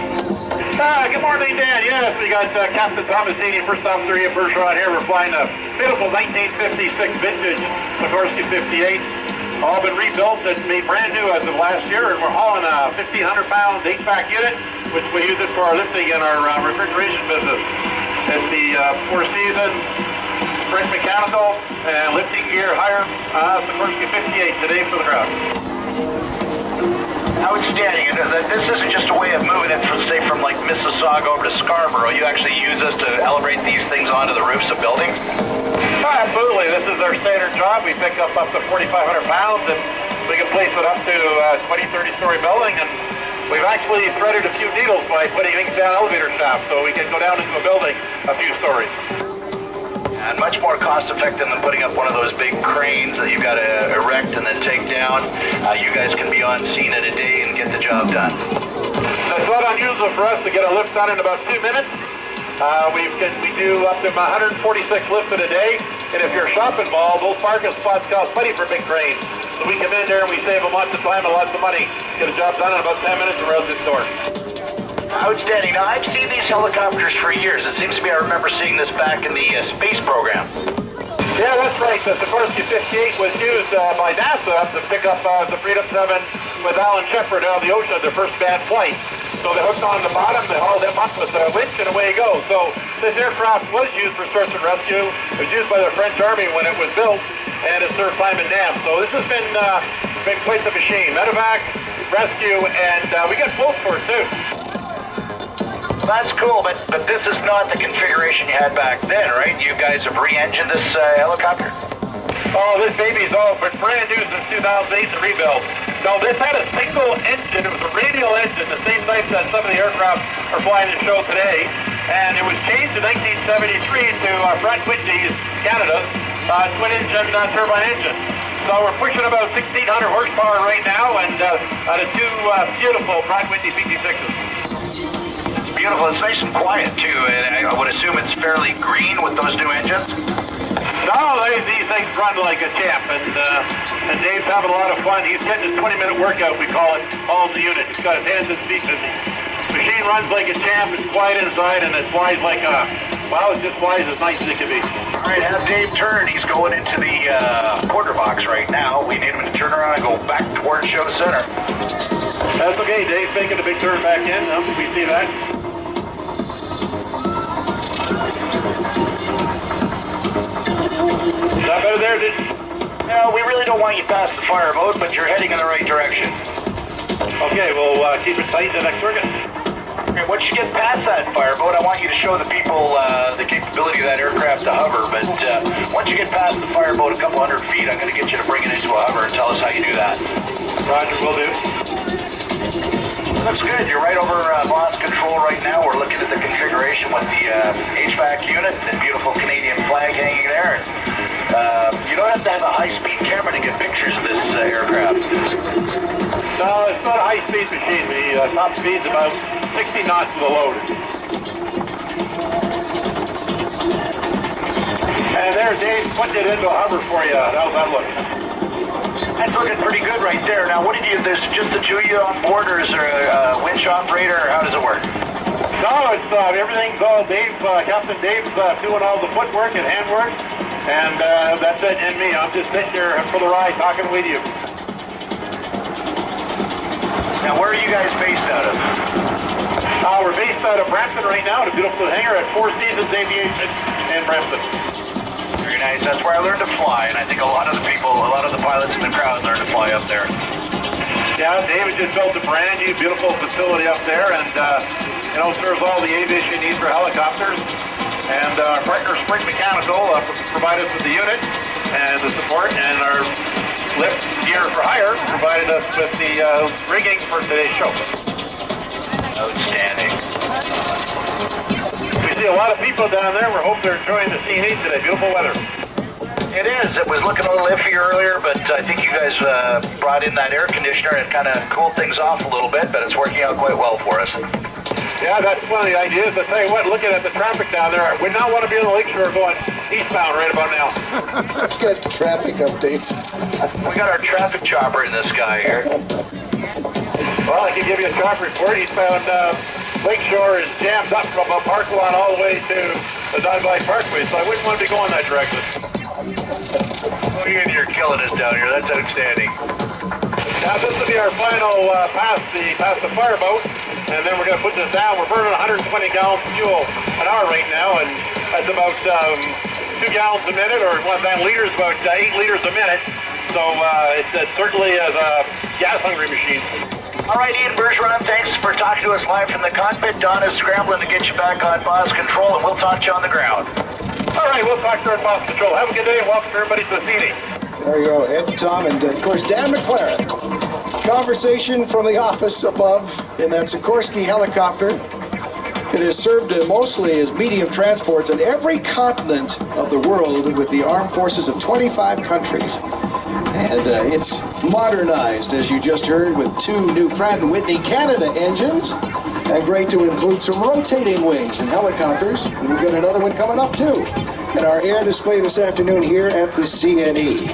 Good morning, Dan. Yes, we got Captain Thomas Dady, first officer here, Bergeron here. We're flying a beautiful 1956 vintage Sikorsky 58. All been rebuilt and made brand new as of last year, and we're hauling a 1,500-pound HVAC unit, which we use it for our lifting and our refrigeration business. It's the four-season Sprint mechanical and lifting gear hire Sikorsky 58 today for the crowd. Outstanding. This isn't just a way of moving it from, say, from like Mississauga over to Scarborough. You actually use this to elevate these things onto the roofs of buildings? Absolutely. This is our standard job. We pick up to 4,500 pounds, and we can place it up to 20, 30-story building. And we've actually threaded a few needles by putting things down elevator shafts, so we can go down into a building a few stories. And much more cost-effective than putting up one of those big cranes that you've got to erect and then take down. You guys can be on scene in a day and get the job done. It's not unusual for us to get a lift done in about 2 minutes. We do up to 146 lifts in a day, and if you're shop involved, those parking spots cost money for big cranes. So we come in there and we save them lots of time and lots of money. Get a job done in about 10 minutes and we're out this door. Outstanding. Now, I've seen these helicopters for years. It seems to me I remember seeing this back in the space program. Yeah, that's right. The Sikorsky 58 was used by NASA to pick up the Freedom 7 with Alan Shepard out of the ocean, their first bad flight. So they hooked on the bottom, they hauled him up with a winch, and away he goes. So this aircraft was used for search and rescue. It was used by the French Army when it was built, and it served time in NAM. So this has been quite the machine. Medevac, rescue, and we get both for it too. That's cool, but this is not the configuration you had back then, right? You guys have re-engined this helicopter? Oh, this baby's all but brand new since 2008 to rebuild. No, this had a single engine. It was a radial engine, the same type that some of the aircraft are flying in show today. And it was changed in 1973 to Pratt & Whitney's Canada's twin-engine turbine engine. So we're pushing about 1,600 horsepower right now, and out of two beautiful Pratt & Whitney PT6s. Beautiful. It's nice and quiet too, and I would assume it's fairly green with those new engines. No, these things run like a champ, and Dave's having a lot of fun. He's getting his 20-minute workout, we call it, all the unit. He's got his hands and feet busy. Machine runs like a champ. It's quiet inside, and it flies like a, well, it just flies as nice as it can be. All right, have Dave turn. He's going into the quarter box right now. We need him to turn around and go back towards show center. That's okay. Dave's making a big turn back in. We see that. Is that better there? No, we really don't want you past the fireboat, but you're heading in the right direction. Okay, we'll keep it tight the next circuit. Okay, once you get past that fireboat, I want you to show the people the capability of that aircraft to hover, but once you get past the fireboat a couple hundred feet, I'm going to get you to bring it into a hover and tell us how you do that. Roger, will do. Looks good. You're right over boss control right now. We're looking at the configuration with the HVAC unit, the beautiful Canadian flag hanging there. You don't have to have a high-speed camera to get pictures of this aircraft. No, it's not a high-speed machine. The top speed's about 60 knots with a load. And there, Dave, putting it into a hover for you. How's that look? That's looking pretty good right there. Now, what did you, there's just the two of you on board, or is there a winch operator, or how does it work? No, it's everything's all Dave, Captain Dave's doing all the footwork and handwork, and that's it, and me. I'm just sitting here for the ride talking with you. Now, where are you guys based out of? We're based out of Brampton right now, in a beautiful hangar at Four Seasons Aviation in Brampton. Very nice. That's where I learned to fly, and I think a lot of the pilots in the crowd learned to fly up there. Yeah, David just built a brand new, beautiful facility up there, and serves all the aviation needs for helicopters. And our partner Sprint Mechanical provided us with the unit and the support, and our lift gear for hire provided us with the rigging for today's show. Outstanding. We see a lot of people down there. We hope they're enjoying the scenery today. Beautiful weather. It is. It was looking a little iffy earlier, but I think you guys brought in that air conditioner and kind of cooled things off a little bit, but it's working out quite well for us. Yeah, that's one of the ideas. I'll tell you what, looking at the traffic down there, we now want to be on the lakeshore going eastbound right about now. Good traffic updates. We got our traffic chopper in the sky here. Well, I can give you a traffic report. Eastbound Lakeshore is jammed up from a park lot all the way to the Dogleg Parkway, so I wouldn't want to be going that direction. You're killing us down here. That's outstanding. Now this will be our final past the fireboat, and then we're going to put this down. We're burning 120 gallons of fuel an hour right now, and that's about 2 gallons a minute, or 1 liters, about 8 liters a minute. So it certainly is a gas-hungry machine. All right, Ian Bergeron, thanks for talking to us live from the cockpit. Don is scrambling to get you back on boss control, and we'll talk to you on the ground. All right, we'll talk to our boss control. Have a good day, and welcome everybody to the meeting. There you go, Ed, Tom, and of course Dan McLaren. Conversation from the office above in that Sikorsky helicopter. It is served mostly as medium transports on every continent of the world with the armed forces of 25 countries. And it's modernized, as you just heard, with 2 new Pratt & Whitney Canada engines. And great to include some rotating wings and helicopters. And we've got another one coming up, too. And our air display this afternoon here at the CNE.